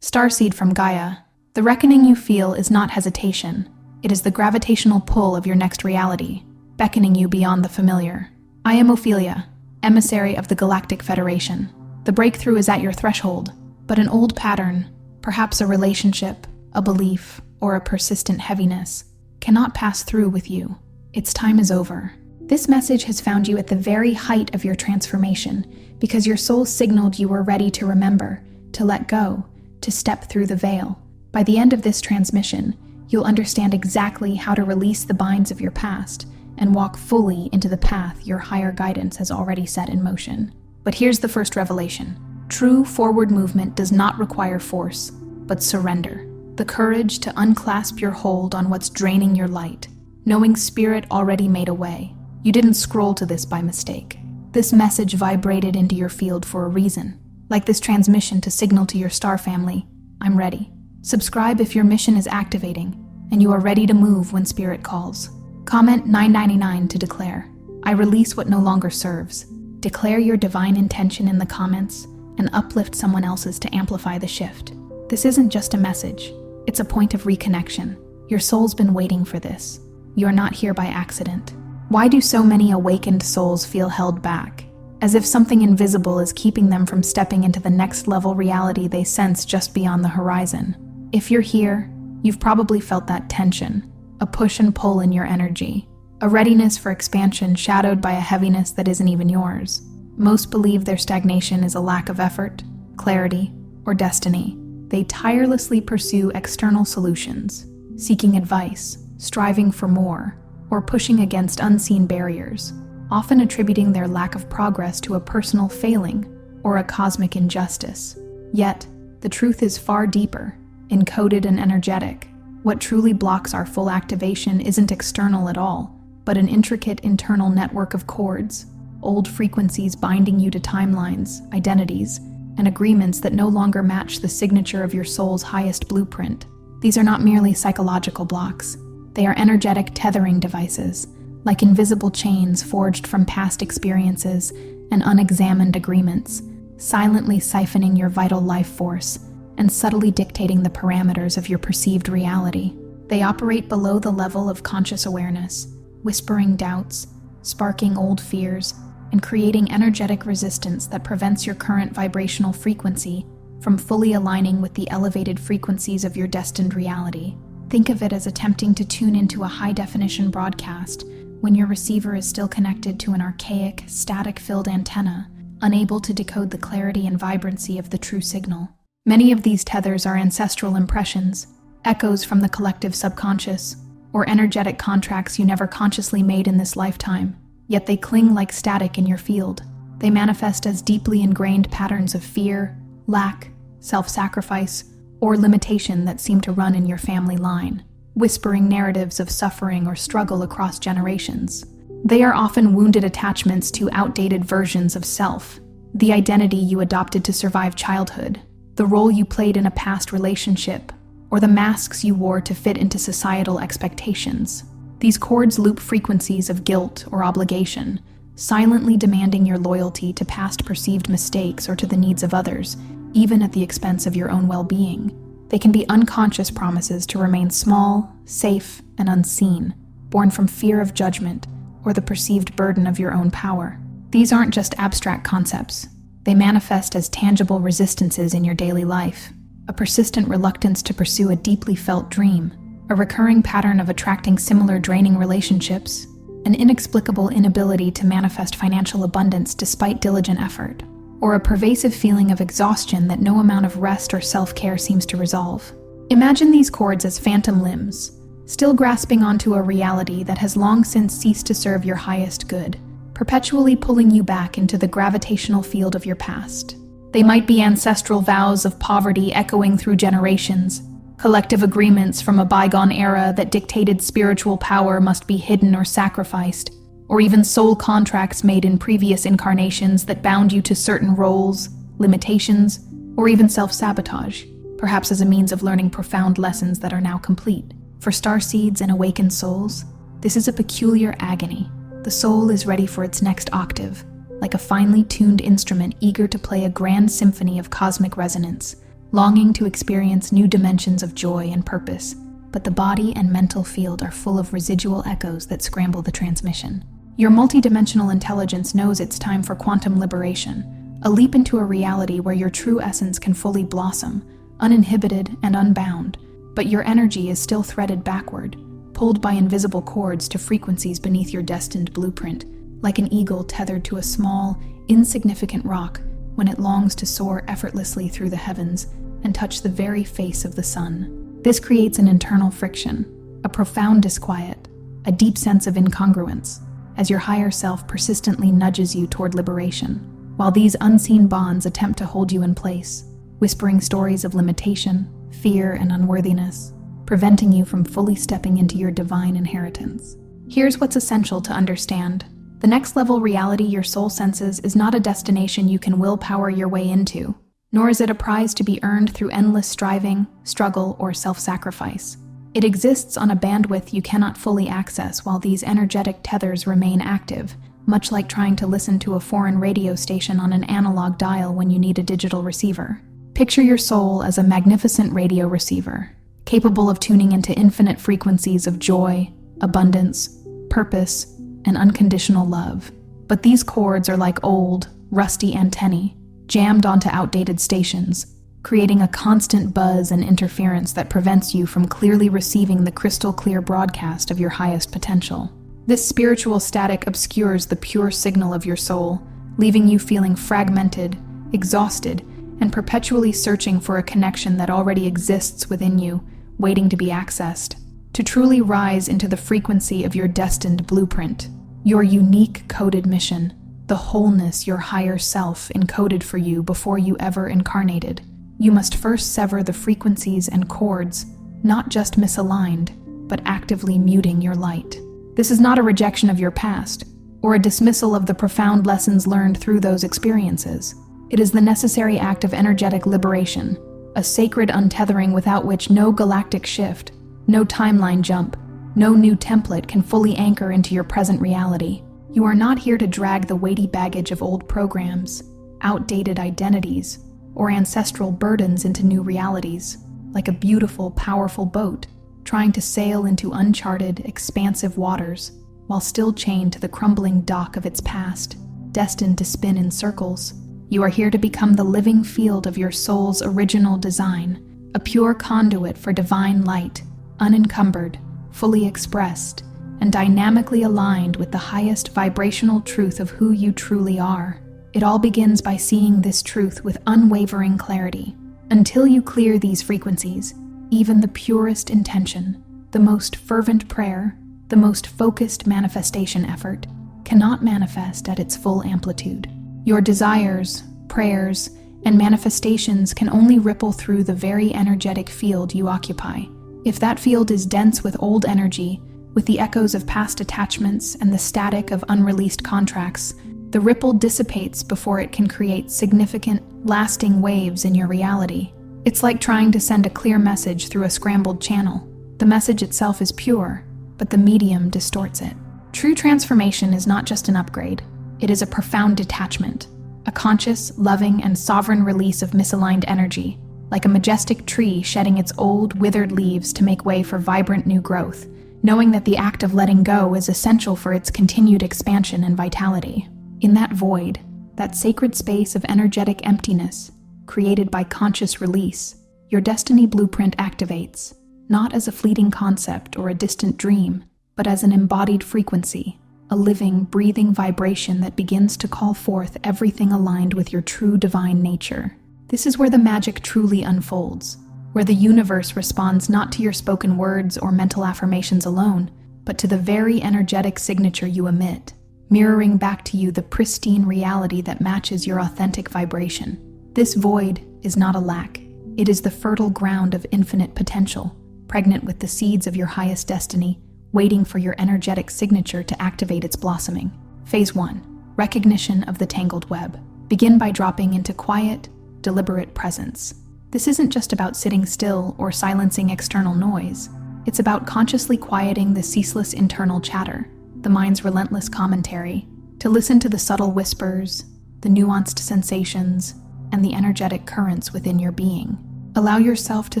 Starseed from Gaia. The reckoning you feel is not hesitation. It is the gravitational pull of your next reality, beckoning you beyond the familiar. I am Ophelia, emissary of the Galactic Federation. The breakthrough is at your threshold, but an old pattern, perhaps a relationship, a belief, or a persistent heaviness, cannot pass through with you. Its time is over. This message has found you at the very height of your transformation because your soul signaled you were ready to remember, to let go, to step through the veil. By the end of this transmission, you'll understand exactly how to release the binds of your past and walk fully into the path your higher guidance has already set in motion. But here's the first revelation. True forward movement does not require force, but surrender. The courage to unclasp your hold on what's draining your light, knowing Spirit already made a way. You didn't scroll to this by mistake. This message vibrated into your field for a reason. Like this transmission to signal to your star family, I'm ready. Subscribe if your mission is activating and you are ready to move when Spirit calls. Comment 999 to declare. I release what no longer serves. Declare your divine intention in the comments and uplift someone else's to amplify the shift. This isn't just a message. It's a point of reconnection. Your soul's been waiting for this. You're not here by accident. Why do so many awakened souls feel held back? As if something invisible is keeping them from stepping into the next level reality they sense just beyond the horizon. If you're here, you've probably felt that tension, a push and pull in your energy, a readiness for expansion shadowed by a heaviness that isn't even yours. Most believe their stagnation is a lack of effort, clarity, or destiny. They tirelessly pursue external solutions, seeking advice, striving for more, or pushing against unseen barriers, often attributing their lack of progress to a personal failing or a cosmic injustice. Yet, the truth is far deeper, encoded and energetic. What truly blocks our full activation isn't external at all, but an intricate internal network of cords, old frequencies binding you to timelines, identities, and agreements that no longer match the signature of your soul's highest blueprint. These are not merely psychological blocks. They are energetic tethering devices, like invisible chains forged from past experiences and unexamined agreements, silently siphoning your vital life force and subtly dictating the parameters of your perceived reality. They operate below the level of conscious awareness, whispering doubts, sparking old fears, and creating energetic resistance that prevents your current vibrational frequency from fully aligning with the elevated frequencies of your destined reality. Think of it as attempting to tune into a high-definition broadcast when your receiver is still connected to an archaic, static-filled antenna, unable to decode the clarity and vibrancy of the true signal. Many of these tethers are ancestral impressions, echoes from the collective subconscious, or energetic contracts you never consciously made in this lifetime, yet they cling like static in your field. They manifest as deeply ingrained patterns of fear, lack, self-sacrifice, or limitation that seem to run in your family line, whispering narratives of suffering or struggle across generations. They are often wounded attachments to outdated versions of self, the identity you adopted to survive childhood, the role you played in a past relationship, or the masks you wore to fit into societal expectations. These cords loop frequencies of guilt or obligation, silently demanding your loyalty to past perceived mistakes or to the needs of others, even at the expense of your own well-being. They can be unconscious promises to remain small, safe, and unseen, born from fear of judgment or the perceived burden of your own power. These aren't just abstract concepts. They manifest as tangible resistances in your daily life, a persistent reluctance to pursue a deeply felt dream, a recurring pattern of attracting similar draining relationships, an inexplicable inability to manifest financial abundance despite diligent effort, or a pervasive feeling of exhaustion that no amount of rest or self-care seems to resolve. Imagine these cords as phantom limbs, still grasping onto a reality that has long since ceased to serve your highest good, perpetually pulling you back into the gravitational field of your past. They might be ancestral vows of poverty echoing through generations, collective agreements from a bygone era that dictated spiritual power must be hidden or sacrificed, or even soul contracts made in previous incarnations that bound you to certain roles, limitations, or even self-sabotage, perhaps as a means of learning profound lessons that are now complete. For starseeds and awakened souls, this is a peculiar agony. The soul is ready for its next octave, like a finely tuned instrument eager to play a grand symphony of cosmic resonance, longing to experience new dimensions of joy and purpose, but the body and mental field are full of residual echoes that scramble the transmission. Your multidimensional intelligence knows it's time for quantum liberation, a leap into a reality where your true essence can fully blossom, uninhibited and unbound, but your energy is still threaded backward, pulled by invisible cords to frequencies beneath your destined blueprint, like an eagle tethered to a small, insignificant rock when it longs to soar effortlessly through the heavens and touch the very face of the sun. This creates an internal friction, a profound disquiet, a deep sense of incongruence, as your higher self persistently nudges you toward liberation, while these unseen bonds attempt to hold you in place, whispering stories of limitation, fear, and unworthiness, preventing you from fully stepping into your divine inheritance. Here's what's essential to understand. The next level reality your soul senses is not a destination you can willpower your way into, nor is it a prize to be earned through endless striving, struggle, or self-sacrifice. It exists on a bandwidth you cannot fully access while these energetic tethers remain active, much like trying to listen to a foreign radio station on an analog dial when you need a digital receiver. Picture your soul as a magnificent radio receiver, capable of tuning into infinite frequencies of joy, abundance, purpose, and unconditional love. But these cords are like old, rusty antennae, jammed onto outdated stations, creating a constant buzz and interference that prevents you from clearly receiving the crystal-clear broadcast of your highest potential. This spiritual static obscures the pure signal of your soul, leaving you feeling fragmented, exhausted, and perpetually searching for a connection that already exists within you, waiting to be accessed. To truly rise into the frequency of your destined blueprint, your unique coded mission, the wholeness your higher self encoded for you before you ever incarnated, you must first sever the frequencies and cords, not just misaligned, but actively muting your light. This is not a rejection of your past, or a dismissal of the profound lessons learned through those experiences. It is the necessary act of energetic liberation, a sacred untethering without which no galactic shift, no timeline jump, no new template can fully anchor into your present reality. You are not here to drag the weighty baggage of old programs, outdated identities, or ancestral burdens into new realities, like a beautiful, powerful boat trying to sail into uncharted, expansive waters while still chained to the crumbling dock of its past, destined to spin in circles. You are here to become the living field of your soul's original design, a pure conduit for divine light, unencumbered, fully expressed, and dynamically aligned with the highest vibrational truth of who you truly are. It all begins by seeing this truth with unwavering clarity. Until you clear these frequencies, even the purest intention, the most fervent prayer, the most focused manifestation effort, cannot manifest at its full amplitude. Your desires, prayers, and manifestations can only ripple through the very energetic field you occupy. If that field is dense with old energy, with the echoes of past attachments and the static of unreleased contracts, the ripple dissipates before it can create significant, lasting waves in your reality. It's like trying to send a clear message through a scrambled channel. The message itself is pure, but the medium distorts it. True transformation is not just an upgrade. It is a profound detachment, a conscious, loving, and sovereign release of misaligned energy, like a majestic tree shedding its old, withered leaves to make way for vibrant new growth, knowing that the act of letting go is essential for its continued expansion and vitality. In that void, that sacred space of energetic emptiness, created by conscious release, your destiny blueprint activates, not as a fleeting concept or a distant dream, but as an embodied frequency, a living, breathing vibration that begins to call forth everything aligned with your true divine nature. This is where the magic truly unfolds, where the universe responds not to your spoken words or mental affirmations alone, but to the very energetic signature you emit, mirroring back to you the pristine reality that matches your authentic vibration. This void is not a lack. It is the fertile ground of infinite potential, pregnant with the seeds of your highest destiny, waiting for your energetic signature to activate its blossoming. Phase 1. Recognition of the tangled web. Begin by dropping into quiet, deliberate presence. This isn't just about sitting still or silencing external noise. It's about consciously quieting the ceaseless internal chatter, the mind's relentless commentary, to listen to the subtle whispers, the nuanced sensations, and the energetic currents within your being. Allow yourself to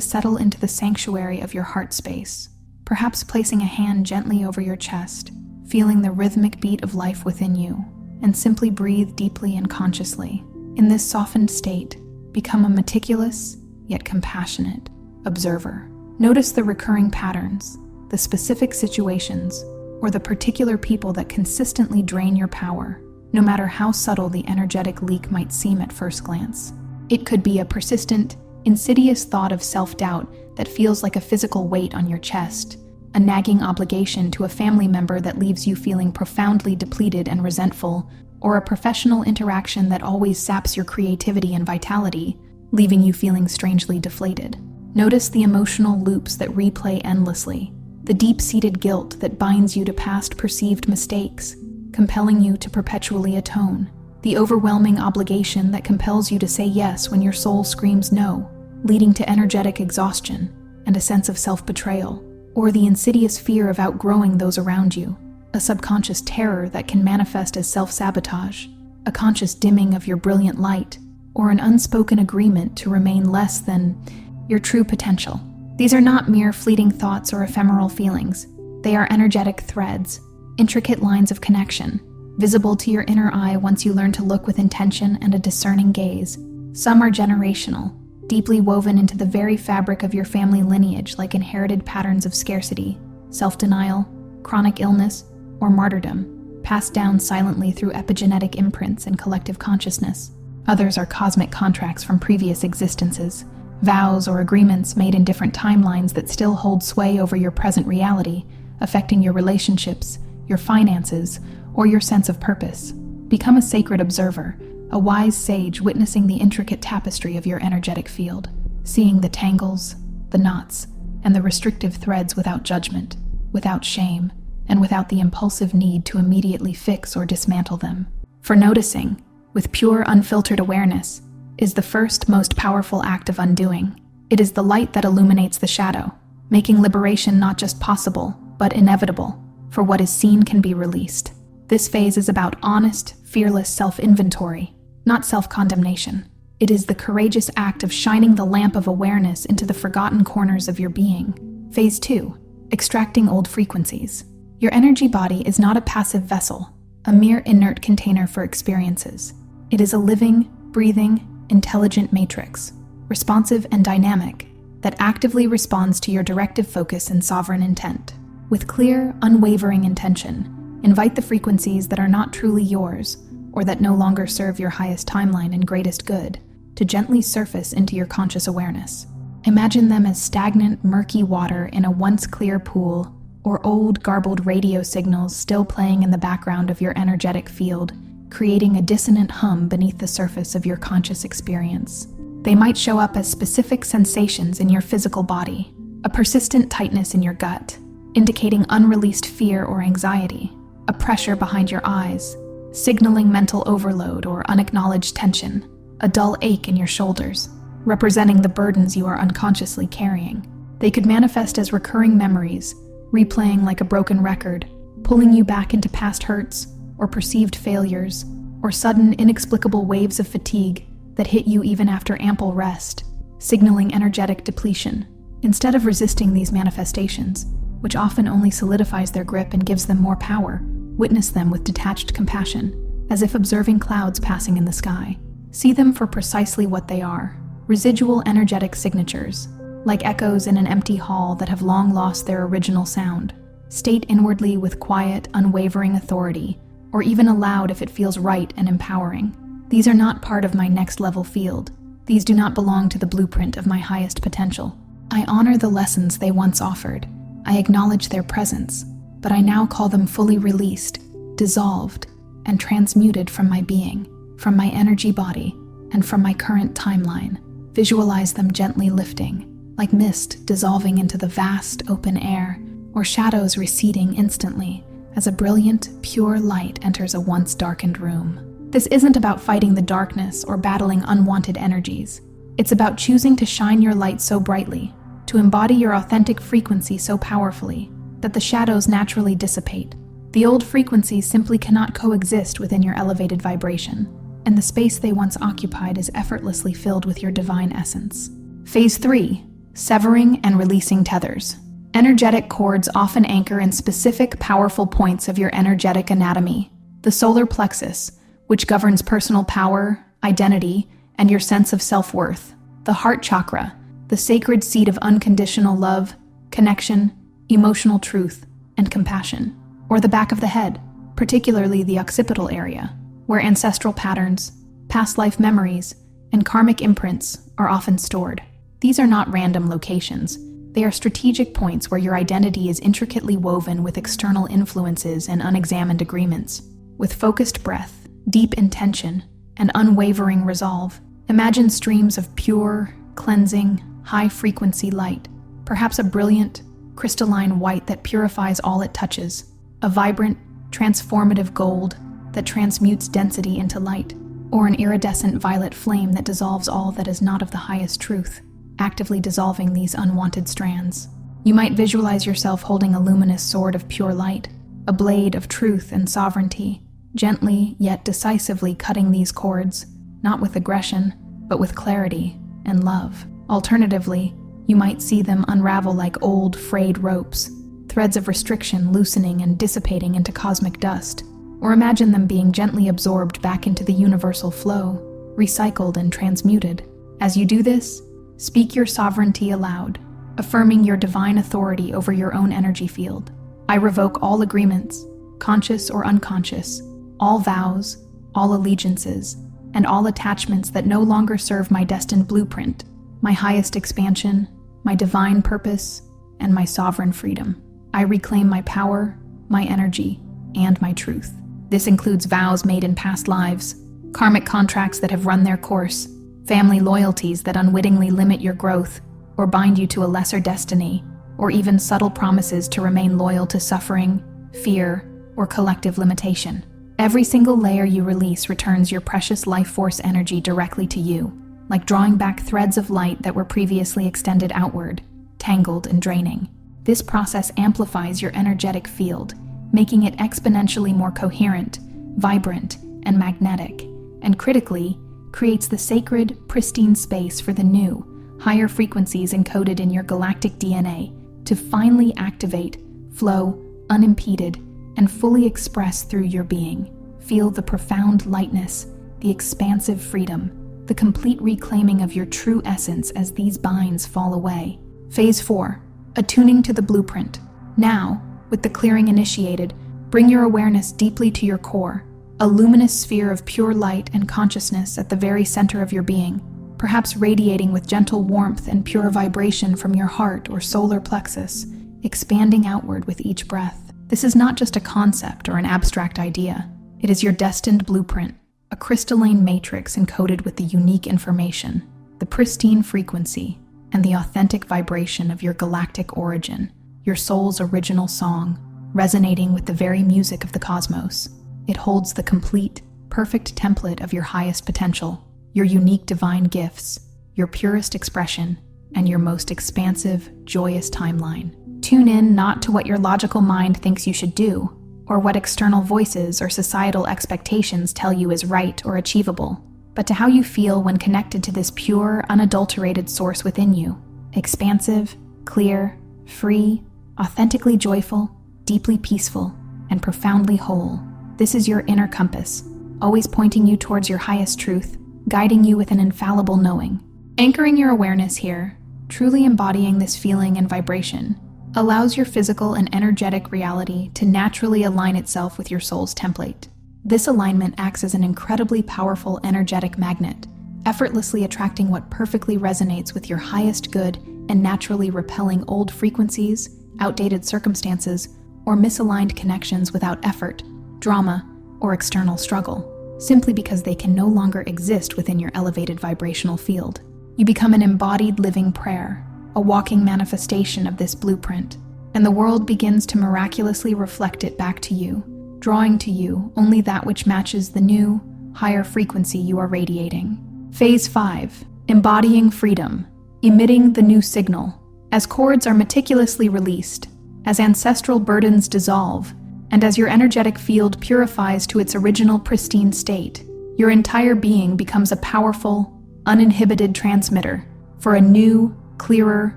settle into the sanctuary of your heart space, perhaps placing a hand gently over your chest, feeling the rhythmic beat of life within you, and simply breathe deeply and consciously. In this softened state, become a meticulous, yet compassionate, observer. Notice the recurring patterns, the specific situations, or the particular people that consistently drain your power, no matter how subtle the energetic leak might seem at first glance. It could be a persistent, insidious thought of self-doubt that feels like a physical weight on your chest, a nagging obligation to a family member that leaves you feeling profoundly depleted and resentful, or a professional interaction that always saps your creativity and vitality, leaving you feeling strangely deflated. Notice the emotional loops that replay endlessly, the deep-seated guilt that binds you to past perceived mistakes, compelling you to perpetually atone, the overwhelming obligation that compels you to say yes when your soul screams no, leading to energetic exhaustion and a sense of self-betrayal, or the insidious fear of outgrowing those around you, a subconscious terror that can manifest as self-sabotage, a conscious dimming of your brilliant light, or an unspoken agreement to remain less than your true potential. These are not mere fleeting thoughts or ephemeral feelings. They are energetic threads, intricate lines of connection, visible to your inner eye once you learn to look with intention and a discerning gaze. Some are generational, deeply woven into the very fabric of your family lineage, like inherited patterns of scarcity, self-denial, chronic illness, or martyrdom, passed down silently through epigenetic imprints and collective consciousness. Others are cosmic contracts from previous existences, vows or agreements made in different timelines that still hold sway over your present reality, affecting your relationships, your finances, or your sense of purpose. Become a sacred observer, a wise sage witnessing the intricate tapestry of your energetic field, seeing the tangles, the knots, and the restrictive threads without judgment, without shame, and without the impulsive need to immediately fix or dismantle them. For noticing, with pure, unfiltered awareness, is the first, most powerful act of undoing. It is the light that illuminates the shadow, making liberation not just possible, but inevitable, for what is seen can be released. This phase is about honest, fearless self-inventory, not self-condemnation. It is the courageous act of shining the lamp of awareness into the forgotten corners of your being. Phase 2, extracting old frequencies. Your energy body is not a passive vessel, a mere inert container for experiences. It is a living, breathing, intelligent matrix, responsive and dynamic, that actively responds to your directive focus and sovereign intent. With clear, unwavering intention, invite the frequencies that are not truly yours, or that no longer serve your highest timeline and greatest good, to gently surface into your conscious awareness. Imagine them as stagnant, murky water in a once clear pool, or old, garbled radio signals still playing in the background of your energetic field, creating a dissonant hum beneath the surface of your conscious experience. They might show up as specific sensations in your physical body, a persistent tightness in your gut, indicating unreleased fear or anxiety, a pressure behind your eyes, signaling mental overload or unacknowledged tension, a dull ache in your shoulders, representing the burdens you are unconsciously carrying. They could manifest as recurring memories, replaying like a broken record, pulling you back into past hurts, or perceived failures, or sudden, inexplicable waves of fatigue that hit you even after ample rest, signaling energetic depletion. Instead of resisting these manifestations, which often only solidifies their grip and gives them more power, witness them with detached compassion, as if observing clouds passing in the sky. See them for precisely what they are, residual energetic signatures, like echoes in an empty hall that have long lost their original sound. State inwardly with quiet, unwavering authority, or even aloud if it feels right and empowering. These are not part of my next-level field. These do not belong to the blueprint of my highest potential. I honor the lessons they once offered. I acknowledge their presence, but I now call them fully released, dissolved, and transmuted from my being, from my energy body, and from my current timeline. Visualize them gently lifting, like mist dissolving into the vast open air, or shadows receding instantly as a brilliant, pure light enters a once darkened room. This isn't about fighting the darkness or battling unwanted energies. It's about choosing to shine your light so brightly, to embody your authentic frequency so powerfully, that the shadows naturally dissipate. The old frequencies simply cannot coexist within your elevated vibration, and the space they once occupied is effortlessly filled with your divine essence. Phase 3. Severing and releasing tethers. Energetic cords often anchor in specific, powerful points of your energetic anatomy. The solar plexus, which governs personal power, identity, and your sense of self-worth. The heart chakra, the sacred seat of unconditional love, connection, emotional truth, and compassion. Or the back of the head, particularly the occipital area, where ancestral patterns, past life memories, and karmic imprints are often stored. These are not random locations. They are strategic points where your identity is intricately woven with external influences and unexamined agreements. With focused breath, deep intention, and unwavering resolve, imagine streams of pure, cleansing, high-frequency light, perhaps a brilliant, crystalline white that purifies all it touches, a vibrant, transformative gold that transmutes density into light, or an iridescent violet flame that dissolves all that is not of the highest truth, actively dissolving these unwanted strands. You might visualize yourself holding a luminous sword of pure light, a blade of truth and sovereignty, gently yet decisively cutting these cords, not with aggression, but with clarity and love. Alternatively, you might see them unravel like old, frayed ropes, threads of restriction loosening and dissipating into cosmic dust, or imagine them being gently absorbed back into the universal flow, recycled and transmuted. As you do this, speak your sovereignty aloud, affirming your divine authority over your own energy field. I revoke all agreements, conscious or unconscious, all vows, all allegiances, and all attachments that no longer serve my destined blueprint, my highest expansion, my divine purpose, and my sovereign freedom. I reclaim my power, my energy, and my truth. This includes vows made in past lives, karmic contracts that have run their course, family loyalties that unwittingly limit your growth or bind you to a lesser destiny, or even subtle promises to remain loyal to suffering, fear, or collective limitation. Every single layer you release returns your precious life force energy directly to you, like drawing back threads of light that were previously extended outward, tangled and draining. This process amplifies your energetic field, making it exponentially more coherent, vibrant, and magnetic, and critically, creates the sacred, pristine space for the new, higher frequencies encoded in your galactic DNA to finally activate, flow, unimpeded, and fully express through your being. Feel the profound lightness, the expansive freedom, the complete reclaiming of your true essence as these binds fall away. Phase 4. Attuning to the blueprint. Now, with the clearing initiated, bring your awareness deeply to your core, a luminous sphere of pure light and consciousness at the very center of your being, perhaps radiating with gentle warmth and pure vibration from your heart or solar plexus, expanding outward with each breath. This is not just a concept or an abstract idea. It is your destined blueprint, a crystalline matrix encoded with the unique information, the pristine frequency, and the authentic vibration of your galactic origin, your soul's original song, resonating with the very music of the cosmos. It holds the complete, perfect template of your highest potential, your unique divine gifts, your purest expression, and your most expansive, joyous timeline. Tune in not to what your logical mind thinks you should do, or what external voices or societal expectations tell you is right or achievable, but to how you feel when connected to this pure, unadulterated source within you. Expansive, clear, free, authentically joyful, deeply peaceful, and profoundly whole. This is your inner compass, always pointing you towards your highest truth, guiding you with an infallible knowing. Anchoring your awareness here, truly embodying this feeling and vibration, allows your physical and energetic reality to naturally align itself with your soul's template. This alignment acts as an incredibly powerful energetic magnet, effortlessly attracting what perfectly resonates with your highest good and naturally repelling old frequencies, outdated circumstances, or misaligned connections without effort, drama, or external struggle, simply because they can no longer exist within your elevated vibrational field. You become an embodied living prayer, a walking manifestation of this blueprint, and the world begins to miraculously reflect it back to you, drawing to you only that which matches the new, higher frequency you are radiating. Phase 5. Embodying freedom, emitting the new signal. As cords are meticulously released, as ancestral burdens dissolve, and as your energetic field purifies to its original pristine state, your entire being becomes a powerful, uninhibited transmitter, for a new, clearer,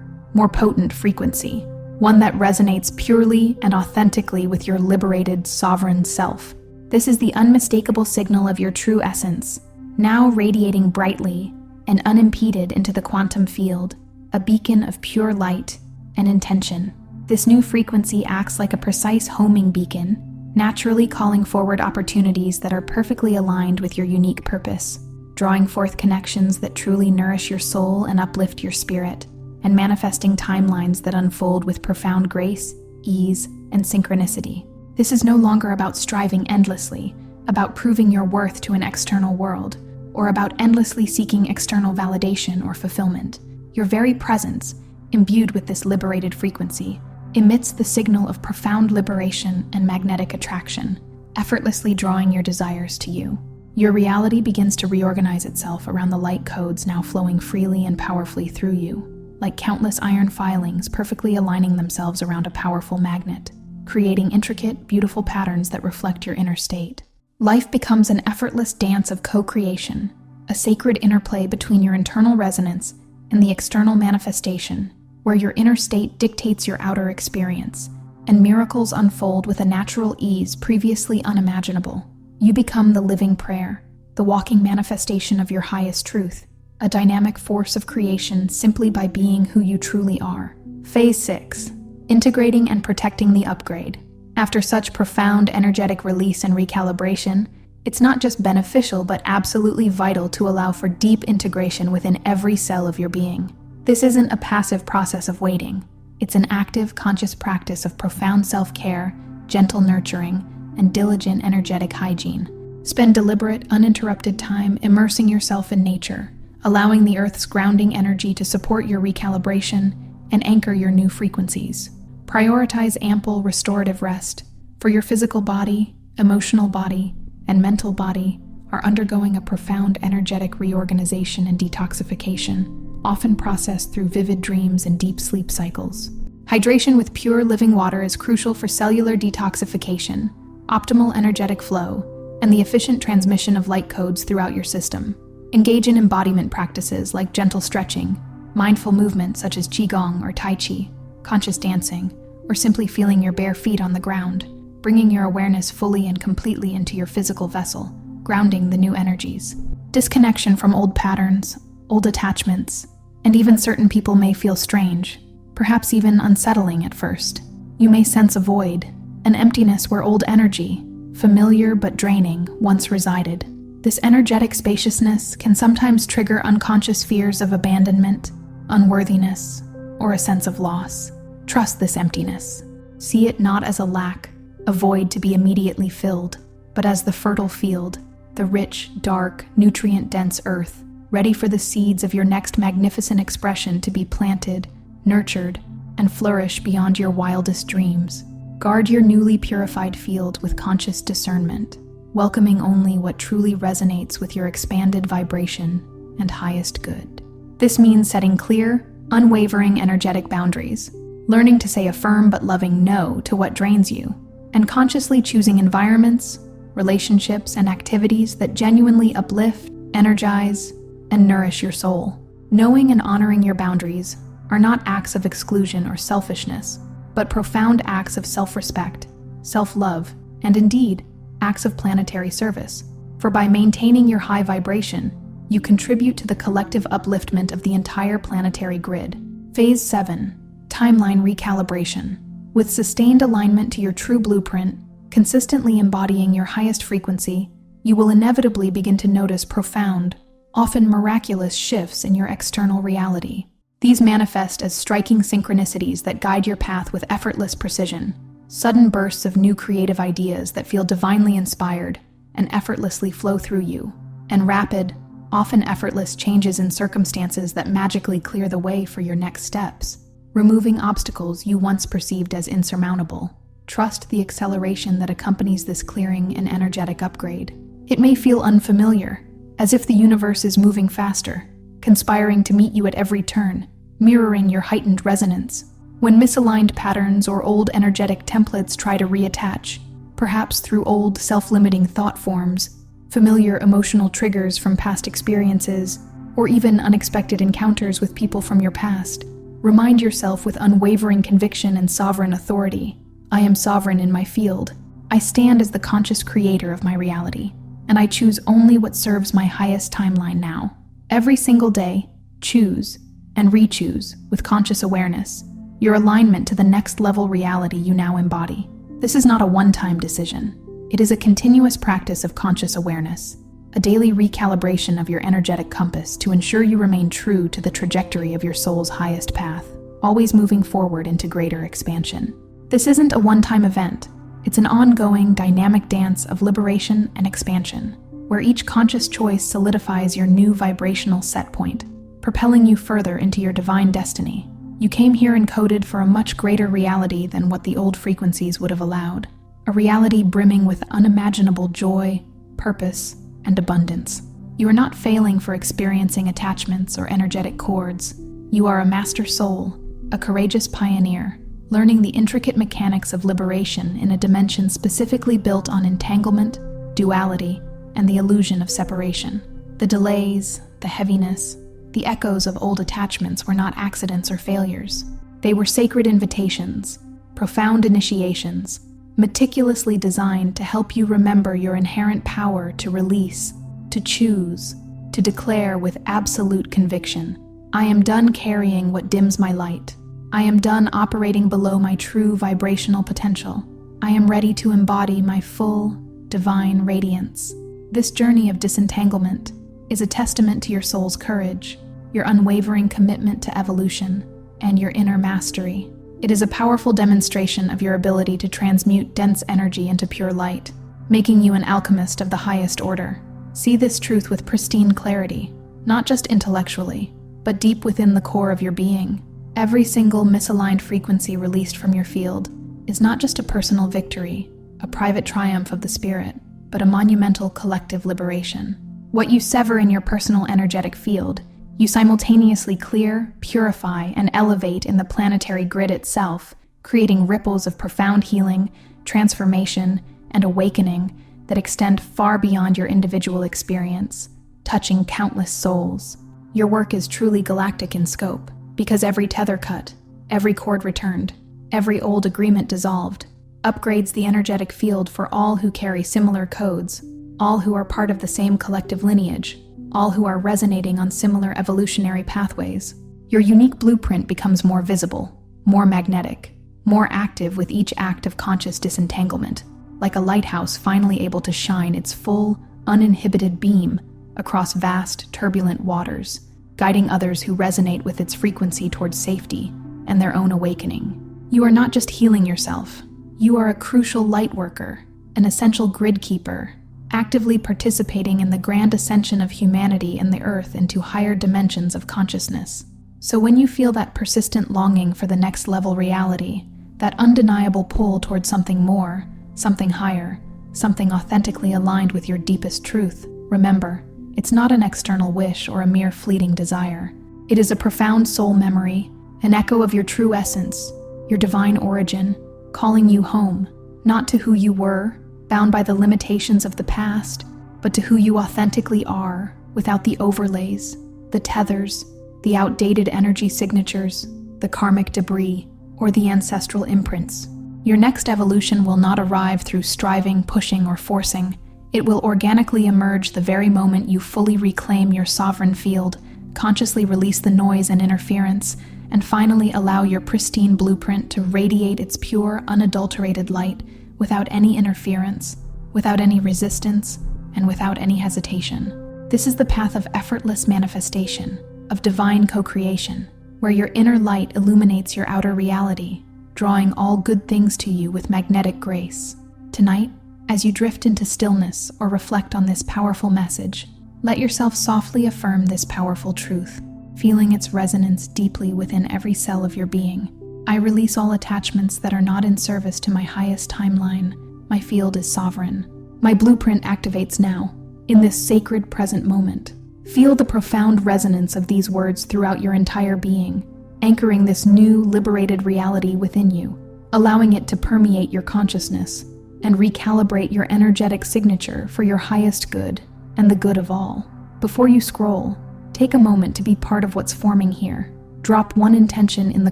more potent frequency, one that resonates purely and authentically with your liberated, sovereign self. This is the unmistakable signal of your true essence, now radiating brightly and unimpeded into the quantum field, a beacon of pure light and intention. This new frequency acts like a precise homing beacon, naturally calling forward opportunities that are perfectly aligned with your unique purpose, drawing forth connections that truly nourish your soul and uplift your spirit, and manifesting timelines that unfold with profound grace, ease, and synchronicity. This is no longer about striving endlessly, about proving your worth to an external world, or about endlessly seeking external validation or fulfillment. Your very presence, imbued with this liberated frequency, emits the signal of profound liberation and magnetic attraction, effortlessly drawing your desires to you. Your reality begins to reorganize itself around the light codes now flowing freely and powerfully through you, like countless iron filings perfectly aligning themselves around a powerful magnet, creating intricate, beautiful patterns that reflect your inner state. Life becomes an effortless dance of co-creation, a sacred interplay between your internal resonance and the external manifestation, where your inner state dictates your outer experience, and miracles unfold with a natural ease previously unimaginable. You become the living prayer, the walking manifestation of your highest truth, a dynamic force of creation simply by being who you truly are. Phase 6. Integrating and protecting the upgrade. After such profound energetic release and recalibration, it's not just beneficial but absolutely vital to allow for deep integration within every cell of your being. This isn't a passive process of waiting. It's an active, conscious practice of profound self-care, gentle nurturing, and diligent energetic hygiene. Spend deliberate, uninterrupted time immersing yourself in nature, allowing the Earth's grounding energy to support your recalibration and anchor your new frequencies. Prioritize ample restorative rest, for your physical body, emotional body, and mental body are undergoing a profound energetic reorganization and detoxification, often processed through vivid dreams and deep sleep cycles. Hydration with pure living water is crucial for cellular detoxification, optimal energetic flow, and the efficient transmission of light codes throughout your system. Engage in embodiment practices like gentle stretching, mindful movement such as qigong or tai chi, conscious dancing, or simply feeling your bare feet on the ground, bringing your awareness fully and completely into your physical vessel, grounding the new energies. Disconnection from old patterns, old attachments, and even certain people may feel strange, perhaps even unsettling at first. You may sense a void, an emptiness where old energy, familiar but draining, once resided. This energetic spaciousness can sometimes trigger unconscious fears of abandonment, unworthiness, or a sense of loss. Trust this emptiness. See it not as a lack, a void to be immediately filled, but as the fertile field, the rich, dark, nutrient-dense earth, ready for the seeds of your next magnificent expression to be planted, nurtured, and flourish beyond your wildest dreams. Guard your newly purified field with conscious discernment, welcoming only what truly resonates with your expanded vibration and highest good. This means setting clear, unwavering energetic boundaries, learning to say a firm but loving no to what drains you, and consciously choosing environments, relationships, and activities that genuinely uplift, energize, and nourish your soul. Knowing and honoring your boundaries are not acts of exclusion or selfishness, but profound acts of self-respect, self-love, and indeed, acts of planetary service. For by maintaining your high vibration, you contribute to the collective upliftment of the entire planetary grid. Phase 7. Timeline recalibration. With sustained alignment to your true blueprint, consistently embodying your highest frequency, you will inevitably begin to notice profound, often miraculous shifts in your external reality. These manifest as striking synchronicities that guide your path with effortless precision, sudden bursts of new creative ideas that feel divinely inspired and effortlessly flow through you, and rapid, often effortless changes in circumstances that magically clear the way for your next steps, removing obstacles you once perceived as insurmountable. Trust the acceleration that accompanies this clearing and energetic upgrade. It may feel unfamiliar, as if the universe is moving faster, conspiring to meet you at every turn, mirroring your heightened resonance. When misaligned patterns or old energetic templates try to reattach, perhaps through old self-limiting thought forms, familiar emotional triggers from past experiences, or even unexpected encounters with people from your past. Remind yourself with unwavering conviction and sovereign authority, I am sovereign in my field. I stand as the conscious creator of my reality, and I choose only what serves my highest timeline now. Every single day, choose and re-choose with conscious awareness your alignment to the next level reality you now embody. This is not a one-time decision. It is a continuous practice of conscious awareness, a daily recalibration of your energetic compass to ensure you remain true to the trajectory of your soul's highest path, always moving forward into greater expansion. This isn't a one-time event. It's an ongoing, dynamic dance of liberation and expansion, where each conscious choice solidifies your new vibrational set point, propelling you further into your divine destiny. You came here encoded for a much greater reality than what the old frequencies would have allowed, a reality brimming with unimaginable joy, purpose, and abundance. You are not failing for experiencing attachments or energetic cords. You are a master soul, a courageous pioneer, learning the intricate mechanics of liberation in a dimension specifically built on entanglement, duality, and the illusion of separation. The delays, the heaviness, the echoes of old attachments were not accidents or failures. They were sacred invitations, profound initiations, meticulously designed to help you remember your inherent power to release, to choose, to declare with absolute conviction, I am done carrying what dims my light. I am done operating below my true vibrational potential. I am ready to embody my full, divine radiance. This journey of disentanglement is a testament to your soul's courage, your unwavering commitment to evolution, and your inner mastery. It is a powerful demonstration of your ability to transmute dense energy into pure light, making you an alchemist of the highest order. See this truth with pristine clarity, not just intellectually, but deep within the core of your being. Every single misaligned frequency released from your field is not just a personal victory, a private triumph of the spirit, but a monumental collective liberation. What you sever in your personal energetic field, you simultaneously clear, purify, and elevate in the planetary grid itself, creating ripples of profound healing, transformation, and awakening that extend far beyond your individual experience, touching countless souls. Your work is truly galactic in scope, because every tether cut, every cord returned, every old agreement dissolved, upgrades the energetic field for all who carry similar codes, all who are part of the same collective lineage, all who are resonating on similar evolutionary pathways. Your unique blueprint becomes more visible, more magnetic, more active with each act of conscious disentanglement, like a lighthouse finally able to shine its full, uninhibited beam across vast, turbulent waters, guiding others who resonate with its frequency towards safety and their own awakening. You are not just healing yourself. You are a crucial light worker, an essential grid keeper, actively participating in the grand ascension of humanity and the earth into higher dimensions of consciousness. So when you feel that persistent longing for the next level reality, that undeniable pull towards something more, something higher, something authentically aligned with your deepest truth, remember, it's not an external wish or a mere fleeting desire. It is a profound soul memory, an echo of your true essence, your divine origin, calling you home, not to who you were, bound by the limitations of the past, but to who you authentically are, without the overlays, the tethers, the outdated energy signatures, the karmic debris, or the ancestral imprints. Your next evolution will not arrive through striving, pushing, or forcing. It will organically emerge the very moment you fully reclaim your sovereign field, consciously release the noise and interference, and finally allow your pristine blueprint to radiate its pure, unadulterated light without any interference, without any resistance, and without any hesitation. This is the path of effortless manifestation, of divine co-creation, where your inner light illuminates your outer reality, drawing all good things to you with magnetic grace. Tonight, as you drift into stillness or reflect on this powerful message, let yourself softly affirm this powerful truth, feeling its resonance deeply within every cell of your being. I release all attachments that are not in service to my highest timeline. My field is sovereign. My blueprint activates now, in this sacred present moment. Feel the profound resonance of these words throughout your entire being, anchoring this new, liberated reality within you, allowing it to permeate your consciousness and recalibrate your energetic signature for your highest good and the good of all. Before you scroll, Take a moment to be part of what's forming here. Drop one intention in the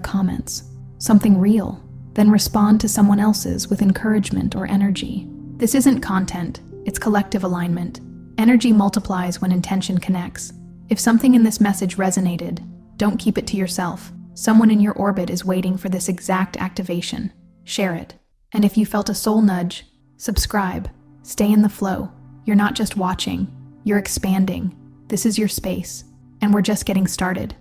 comments, something real, then respond to someone else's with encouragement or energy. This isn't content, it's collective alignment. Energy multiplies when intention connects. If something in this message resonated, don't keep it to yourself. Someone in your orbit is waiting for this exact activation. Share it. And if you felt a soul nudge, subscribe. Stay in the flow. You're not just watching, you're expanding. This is your space, and we're just getting started.